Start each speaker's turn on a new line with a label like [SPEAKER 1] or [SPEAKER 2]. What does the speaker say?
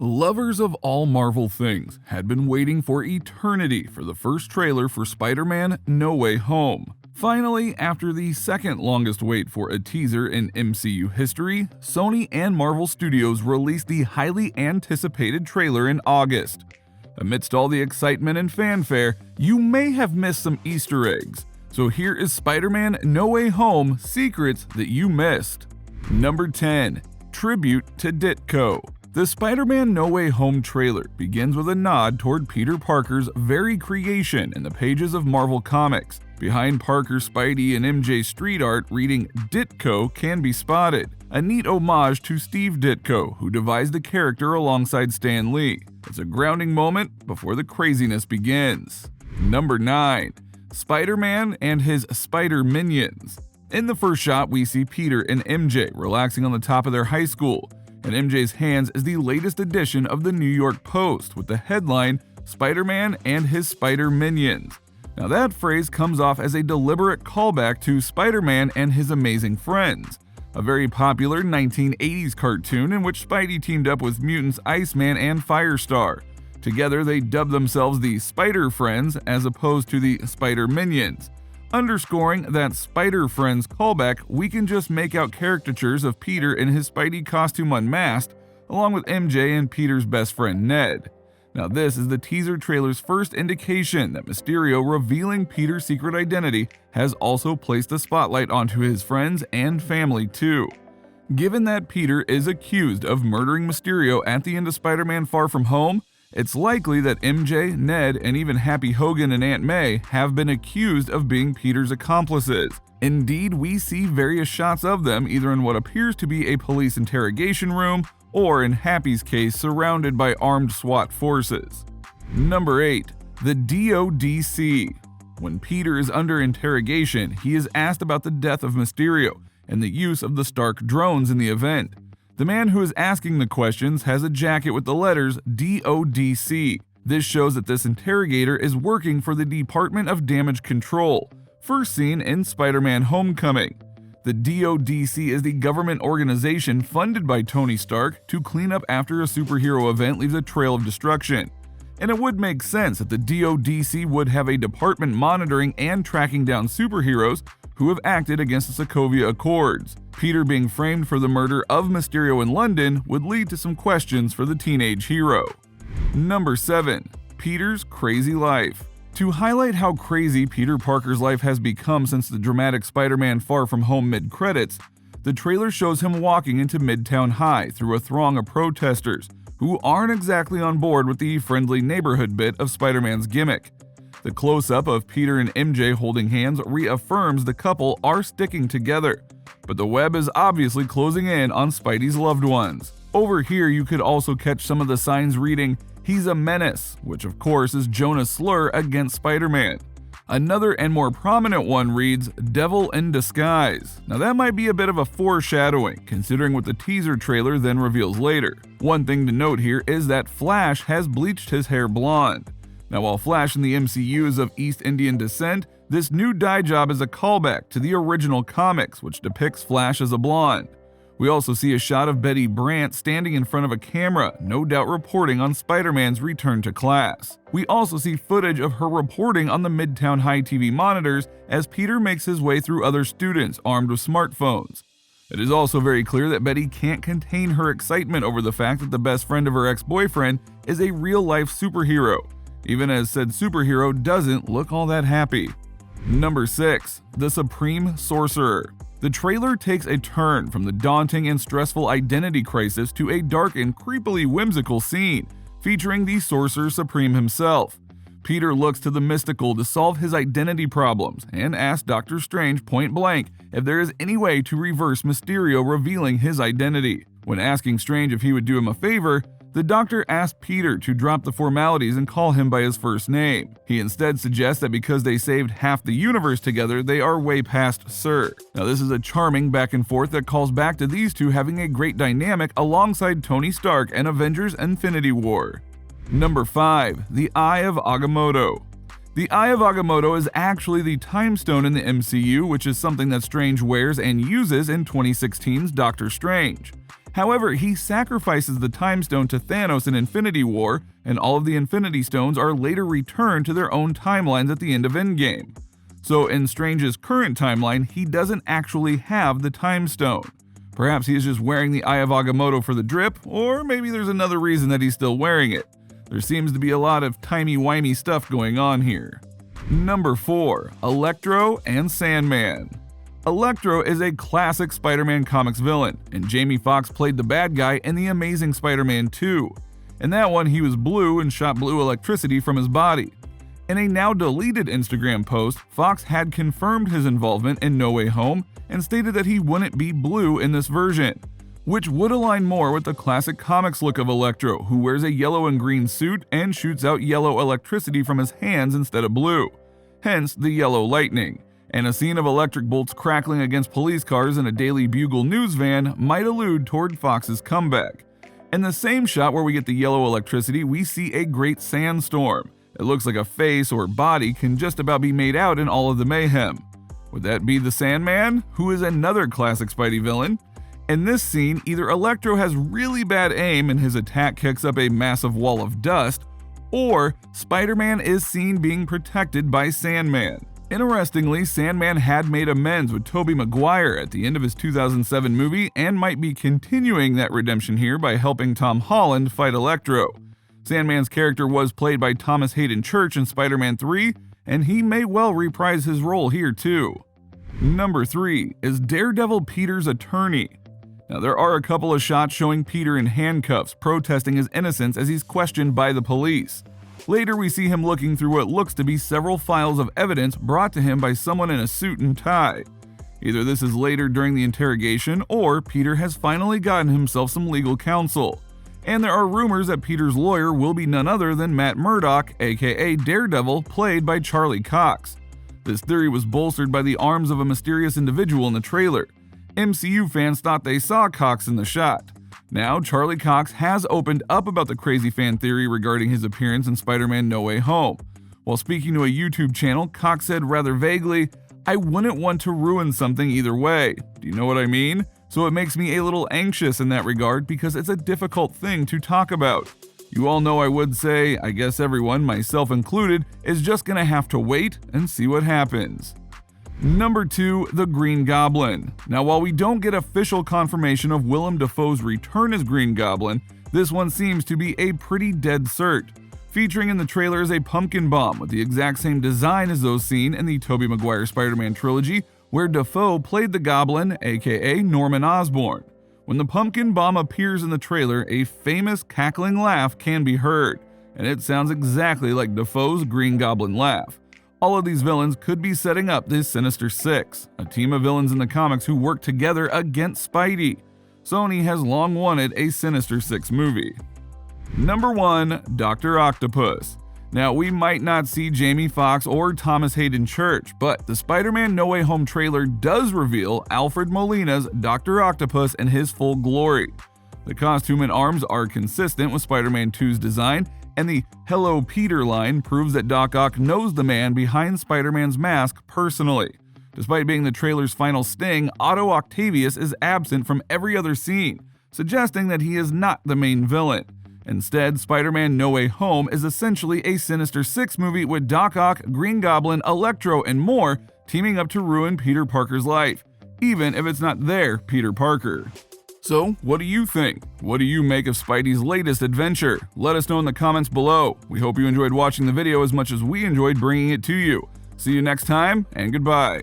[SPEAKER 1] Lovers of all Marvel things had been waiting for eternity for the first trailer for Spider-Man No Way Home. Finally, after the second longest wait for a teaser in MCU history, Sony and Marvel Studios released the highly anticipated trailer in August. Amidst all the excitement and fanfare, you may have missed some Easter eggs. So here is Spider-Man No Way Home secrets that you missed. Number 10. Tribute to Ditko. The Spider-Man No Way Home trailer begins with a nod toward Peter Parker's very creation in the pages of Marvel Comics. Behind Parker, Spidey, and MJ street art reading Ditko can be spotted, a neat homage to Steve Ditko, who devised the character alongside Stan Lee. It's a grounding moment before the craziness begins. Number 9. Spider-Man and his Spider Minions. In the first shot, we see Peter and MJ relaxing on the top of their high school. In MJ's hands is the latest edition of the New York Post with the headline, Spider-Man and his Spider Minions. Now that phrase comes off as a deliberate callback to Spider-Man and his Amazing Friends, a very popular 1980s cartoon in which Spidey teamed up with mutants Iceman and Firestar. Together they dubbed themselves the Spider Friends as opposed to the Spider Minions. Underscoring that Spider Friends callback, we can just make out caricatures of Peter in his Spidey costume unmasked, along with MJ and Peter's best friend Ned. Now this is the teaser trailer's first indication that Mysterio revealing Peter's secret identity has also placed the spotlight onto his friends and family too. Given that Peter is accused of murdering Mysterio at the end of Spider-Man Far From Home, it's likely that MJ, Ned, and even Happy Hogan and Aunt May have been accused of being Peter's accomplices. Indeed, we see various shots of them either in what appears to be a police interrogation room, or in Happy's case, surrounded by armed SWAT forces. Number 8. The DODC. When Peter is under interrogation, he is asked about the death of Mysterio and the use of the Stark drones in the event. The man who is asking the questions has a jacket with the letters DODC. This shows that this interrogator is working for the Department of Damage Control, first seen in Spider-Man Homecoming. The DODC is the government organization funded by Tony Stark to clean up after a superhero event leaves a trail of destruction. And it would make sense that the DODC would have a department monitoring and tracking down superheroes who have acted against the Sokovia Accords. Peter being framed for the murder of Mysterio in London would lead to some questions for the teenage hero. Number 7. Peter's crazy life. To highlight how crazy Peter Parker's life has become since the dramatic Spider-Man Far From Home mid-credits, the trailer shows him walking into Midtown High through a throng of protesters who aren't exactly on board with the friendly neighborhood bit of Spider-Man's gimmick. The close-up of Peter and MJ holding hands reaffirms the couple are sticking together, but the web is obviously closing in on Spidey's loved ones. Over here you could also catch some of the signs reading, "He's a menace," which of course is Jonah's slur against Spider-Man. Another and more prominent one reads, "Devil in disguise." Now that might be a bit of a foreshadowing, considering what the teaser trailer then reveals later. One thing to note here is that Flash has bleached his hair blonde. Now while Flash in the MCU is of East Indian descent, this new dye job is a callback to the original comics, which depicts Flash as a blonde. We also see a shot of Betty Brant standing in front of a camera, no doubt reporting on Spider-Man's return to class. We also see footage of her reporting on the Midtown High TV monitors as Peter makes his way through other students armed with smartphones. It is also very clear that Betty can't contain her excitement over the fact that the best friend of her ex-boyfriend is a real-life superhero, even as said superhero doesn't look all that happy. Number 6. The Supreme Sorcerer. The trailer takes a turn from the daunting and stressful identity crisis to a dark and creepily whimsical scene, featuring the Sorcerer Supreme himself. Peter looks to the mystical to solve his identity problems, and asks Doctor Strange point blank if there is any way to reverse Mysterio revealing his identity. When asking Strange if he would do him a favor, the Doctor asks Peter to drop the formalities and call him by his first name. He instead suggests that because they saved half the universe together, they are way past Sir. Now this is a charming back and forth that calls back to these two having a great dynamic alongside Tony Stark and Avengers Infinity War. Number 5. The Eye of Agamotto. The Eye of Agamotto is actually the time stone in the MCU, which is something that Strange wears and uses in 2016's Doctor Strange. However, he sacrifices the Time Stone to Thanos in Infinity War, and all of the Infinity Stones are later returned to their own timelines at the end of Endgame. So in Strange's current timeline, he doesn't actually have the Time Stone. Perhaps he is just wearing the Eye of Agamotto for the drip, or maybe there's another reason that he's still wearing it. There seems to be a lot of timey-wimey stuff going on here. Number 4. Electro and Sandman. Electro is a classic Spider-Man comics villain, and Jamie Foxx played the bad guy in The Amazing Spider-Man 2. In that one, he was blue and shot blue electricity from his body. In a now-deleted Instagram post, Foxx had confirmed his involvement in No Way Home and stated that he wouldn't be blue in this version, which would align more with the classic comics look of Electro, who wears a yellow and green suit and shoots out yellow electricity from his hands instead of blue, hence the yellow lightning. And a scene of electric bolts crackling against police cars in a Daily Bugle news van might allude toward Fox's comeback. In the same shot where we get the yellow electricity, we see a great sandstorm. It looks like a face or body can just about be made out in all of the mayhem. Would that be the Sandman, who is another classic Spidey villain? In this scene, either Electro has really bad aim and his attack kicks up a massive wall of dust, or Spider-Man is seen being protected by Sandman. Interestingly, Sandman had made amends with Tobey Maguire at the end of his 2007 movie and might be continuing that redemption here by helping Tom Holland fight Electro. Sandman's character was played by Thomas Hayden Church in Spider-Man 3, and he may well reprise his role here too. Number 3 is Daredevil Peter's attorney. Now there are a couple of shots showing Peter in handcuffs protesting his innocence as he's questioned by the police. Later we see him looking through what looks to be several files of evidence brought to him by someone in a suit and tie. Either this is later during the interrogation, or Peter has finally gotten himself some legal counsel. And there are rumors that Peter's lawyer will be none other than Matt Murdock, aka Daredevil, played by Charlie Cox. This theory was bolstered by the arms of a mysterious individual in the trailer. MCU fans thought they saw Cox in the shot. Now, Charlie Cox has opened up about the crazy fan theory regarding his appearance in Spider-Man No Way Home. While speaking to a YouTube channel, Cox said rather vaguely, "I wouldn't want to ruin something either way." Do you know what I mean? So it makes me a little anxious in that regard because it's a difficult thing to talk about. You all know I would say, I guess everyone, myself included, is just gonna have to wait and see what happens. Number 2, the Green Goblin. Now while we don't get official confirmation of Willem Dafoe's return as Green Goblin, this one seems to be a pretty dead cert. Featuring in the trailer is a pumpkin bomb with the exact same design as those seen in the Tobey Maguire Spider-Man trilogy, where Dafoe played the Goblin, aka Norman Osborn. When the pumpkin bomb appears in the trailer, a famous cackling laugh can be heard, and it sounds exactly like Dafoe's Green Goblin laugh. All of these villains could be setting up this Sinister Six, a team of villains in the comics who work together against Spidey. Sony has long wanted a Sinister Six movie. Number 1, Dr. Octopus. Now, we might not see Jamie Foxx or Thomas Hayden Church, but the Spider-Man No Way Home trailer does reveal Alfred Molina's Dr. Octopus in his full glory. The costume and arms are consistent with Spider-Man 2's design, and the "Hello Peter" line proves that Doc Ock knows the man behind Spider-Man's mask personally. Despite being the trailer's final sting, Otto Octavius is absent from every other scene, suggesting that he is not the main villain. Instead, Spider-Man No Way Home is essentially a Sinister Six movie with Doc Ock, Green Goblin, Electro, and more teaming up to ruin Peter Parker's life, even if it's not their Peter Parker. So, what do you think? What do you make of Spidey's latest adventure? Let us know in the comments below. We hope you enjoyed watching the video as much as we enjoyed bringing it to you. See you next time, and goodbye.